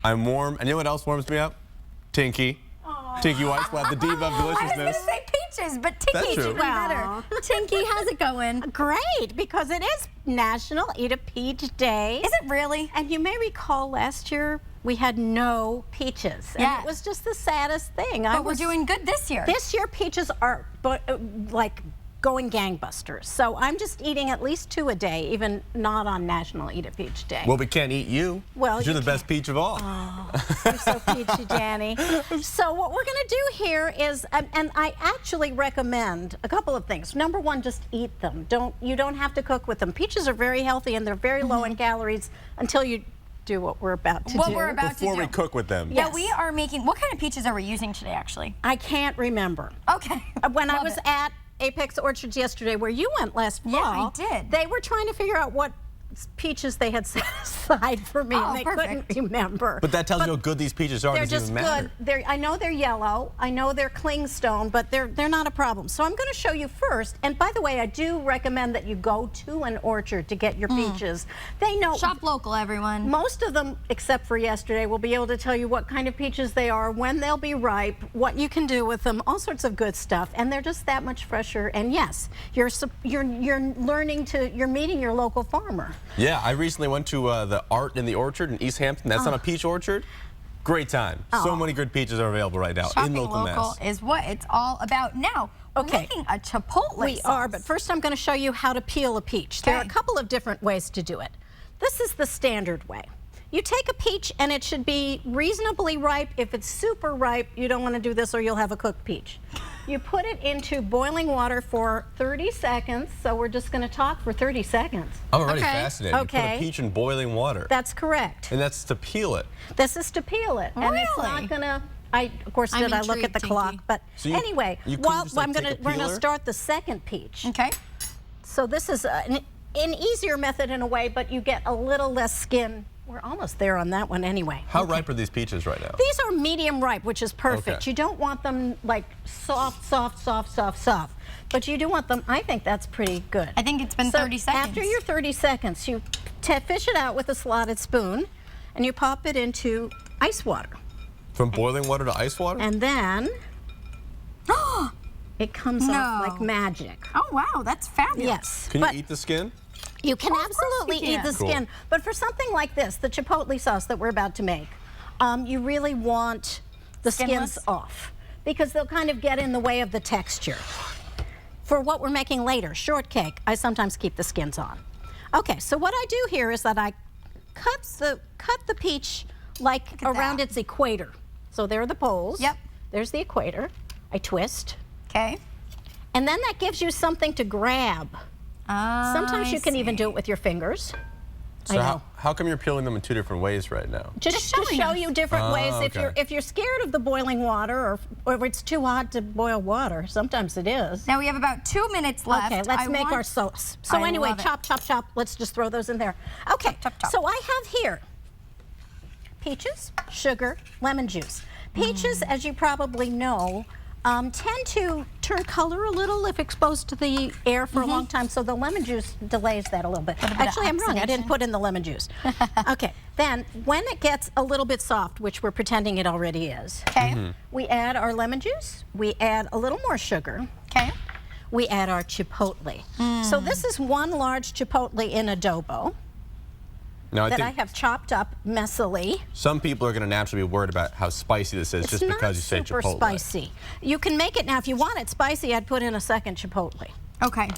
I'm warm. And you know what else warms me up? Tinky. Aww. Tinky Weisblat, the diva of deliciousness. I was going to say peaches, but Tinky's That's true. even better. Tinky, how's it going? Great, because it is National Eat a Peach Day. Is it really? And you may recall last year we had no peaches. And yes. It was just the saddest thing. But we're doing good this year. This year peaches are like going gangbusters. So I'm just eating at least 2 a day, even not on National Eat a Peach Day. Well, we can't eat you. Well, you're the best peach of all. Oh, you're so peachy, Danny. So what we're going to do here is, and I actually recommend a couple of things. Number one, just eat them. You don't have to cook with them. Peaches are very healthy and they're very low in calories until you do what we're about to do. Before we cook with them. Yeah, we are making, what kind of peaches are we using today, actually? I can't remember. Okay. When I was at Apex Orchards yesterday, where you went last fall, yeah, I did. They were trying to figure out what peaches they had set aside for me, and they couldn't remember. But that tells you how good these peaches are. They're just good. I know they're yellow. I know they're clingstone, but they're not a problem. So I'm going to show you first. And by the way, I do recommend that you go to an orchard to get your peaches. They know. Shop local, everyone. Most of them, except for yesterday, will be able to tell you what kind of peaches they are, when they'll be ripe, what you can do with them, all sorts of good stuff. And they're just that much fresher. And yes, you're meeting your local farmer. Yeah, I recently went to the Art in the Orchard in East Hampton. That's not a peach orchard. Great time. So many good peaches are available right now in local Mass. Is what it's all about. Now, we're making a Chipotle We are, but first I'm going to show you how to peel a peach. There are a couple of different ways to do it. This is the standard way. You take a peach and it should be reasonably ripe. If it's super ripe, you don't want to do this or you'll have a cooked peach. You put it into boiling water for 30 seconds. So we're just going to talk for 30 seconds. I'm already fascinated. Okay. You put a peach in boiling water. That's correct. And that's to peel it. This is to peel it. And it's not going to... Of course, I look at the clock, but so anyway, we're going to start the second peach. Okay. So this is an easier method in a way, but you get a little less skin. We're almost there on that one anyway. How ripe are these peaches right now? These are medium ripe, which is perfect. You don't want them like soft, soft, soft, soft, soft. But you do want them, I think that's pretty good. I think it's been 30 seconds. After your 30 seconds, you fish it out with a slotted spoon, and you pop it into ice water. From boiling water to ice water? And then it comes off like magic. Oh, wow, that's fabulous. Yes. Can you eat the skin? You can absolutely eat the skin, but for something like this, the Chipotle sauce that we're about to make, you really want the skins off because they'll kind of get in the way of the texture. For what we're making later, shortcake, I sometimes keep the skins on. Okay, so what I do here is that I cut the peach like around its equator. So there are the poles. Yep. There's the equator. I twist. Okay. And then that gives you something to grab. Sometimes you can even do it with your fingers. So how come you're peeling them in 2 different ways right now? Just to show you different ways. If you're scared of the boiling water or if it's too hot to boil water, sometimes it is. Now we have about 2 minutes left. Okay, let's make our sauce. So anyway, chop, chop, chop. Let's just throw those in there. Okay, so I have here peaches, sugar, lemon juice. Peaches, as you probably know, tend to turn color a little if exposed to the air for a long time, so the lemon juice delays that a little bit. Actually, I'm wrong. I didn't put in the lemon juice. Okay, then when it gets a little bit soft, which we're pretending it already is, we add our lemon juice, we add a little more sugar, we add our chipotle. So this is 1 large chipotle in adobo. Now, I have chopped up messily. Some people are going to naturally be worried about how spicy this is just because you say Chipotle. It's not super spicy. You can make it now. If you want it spicy, I'd put in a second Chipotle. Okay.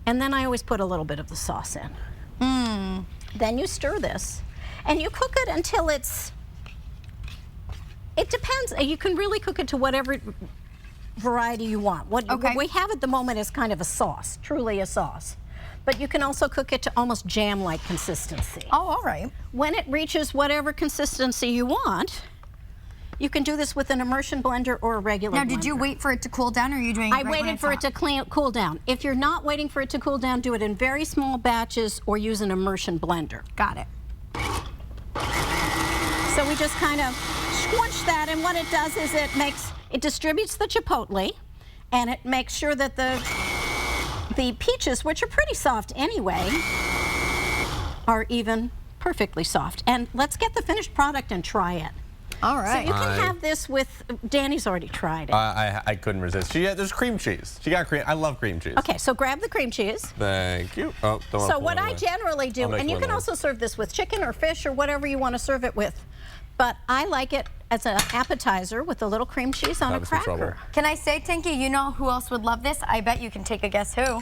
And then I always put a little bit of the sauce in. Then you stir this, and you cook it until it depends. You can really cook it to whatever variety you want. What we have at the moment is kind of a sauce, truly a sauce. But you can also cook it to almost jam-like consistency. Oh, all right. When it reaches whatever consistency you want, you can do this with an immersion blender or a regular blender. Now, did you wait for it to cool down, or are you doing it right when it's hot? I waited for it to cool down. If you're not waiting for it to cool down, do it in very small batches or use an immersion blender. Got it. So we just kind of squinch that, and what it does is it distributes the chipotle, and it makes sure that the peaches, which are pretty soft anyway, are even perfectly soft. And let's get the finished product and try it. All So right. you can have this with, Danny's already tried it. I couldn't resist. There's cream cheese. She got cream. I love cream cheese. Okay, so grab the cream cheese. Thank you. Oh, don't want So to what I generally do, and you can also serve this with chicken or fish or whatever you want to serve it with, but I like it as an appetizer with a little cream cheese on a cracker. Can I say, Tinky, you know who else would love this? I bet you can take a guess who.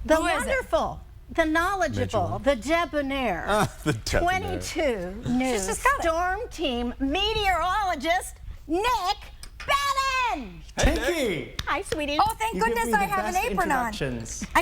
The Who is it? wonderful, the knowledgeable, the debonair, the debonair. 22 News just got it. Storm Team meteorologist, Nick Bannon. Tinky! Hi, sweetie. Oh, thank goodness I have an apron on. Introductions.